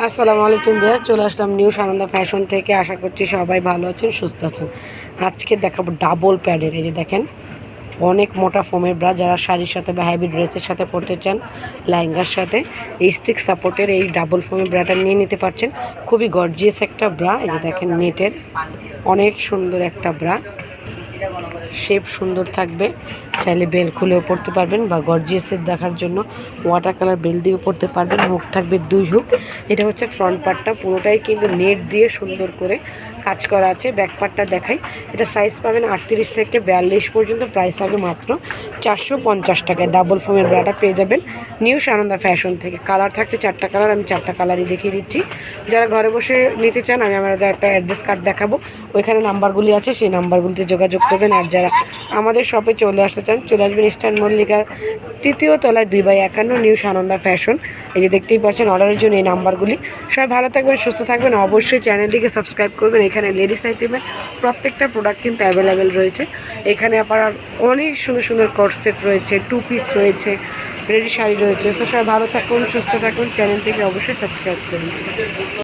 আসসালামু আলাইকুম ভাইয়া, চলে আসলাম নিউ সানন্দা ফ্যাশন থেকে। আশা করছি সবাই ভালো আছেন, সুস্থ আছেন। আজকে দেখাবো ডাবল প্যাডের, এই যে দেখেন অনেক মোটা ফোমের ব্রা, যারা শাড়ির সাথে বা হ্যাভি ড্রেসের সাথে পরতে চান, লেহেঙ্গার সাথে এই স্টিক সাপোর্টের এই ডাবল ফোমের ব্রাটা নিয়ে নিতে পারছেন। খুবই গর্জিয়াস একটা ব্রা, এই যে দেখেন নেটের, অনেক সুন্দর একটা ব্রা, শেপ সুন্দর থাকবে। চাইলে বেল খুলেও পরতে পারবেন বা গর্জিয়াসের দেখার জন্য ওয়াটার কালার বেল দিয়েও পরতে পারবেন। হুক থাকবে 2 হুক। এটা হচ্ছে ফ্রন্ট পার্টটা, পুরোটাই কিন্তু নেট দিয়ে সুন্দর করে কাজ করা আছে। ব্যাক পার্টটা দেখাই, এটা সাইজ পাবেন 38 থেকে 42 পর্যন্ত। প্রাইস থাকবে মাত্র 450 টাকায়। ডাবল ফোমের ব্রাটা পেয়ে যাবেন নিউ সানন্দা ফ্যাশন থেকে। কালার থাকছে 4টা কালার, আমি 4টা কালারই দেখিয়ে দিচ্ছি। যারা ঘরে বসে নিতে চান, আমি আমাদের একটা অ্যাড্রেস কার্ড দেখাবো, ওইখানে নাম্বারগুলি আছে, সেই নাম্বারগুলিতে যোগাযোগ করবেন। আর যারা আমাদের শপে চলে আসতে চান, চলে আসবেন ইস্টার্ন মল্লিকা 3য় তলায় 2/51 নিউ সানন্দা ফ্যাশন। এই যে দেখতেই পাচ্ছেন অর্ডারের জন্য এই নাম্বারগুলি। সবাই ভালো থাকবেন, সুস্থ থাকবেন, অবশ্যই চ্যানেলটিকে সাবস্ক্রাইব করবেন। এখানে লেডিস আইটেমের প্রত্যেকটা প্রোডাক্ট কিন্তু অ্যাভেলেবেল রয়েছে। এখানে আপনার অনেক সুন্দর সুন্দর কোট সেট রয়েছে, 2 পিস রয়েছে, রেডি শাড়ি রয়েছে। তো সবাই ভালো থাকুন, সুস্থ থাকুন, চ্যানেলটিকে অবশ্যই সাবস্ক্রাইব করুন।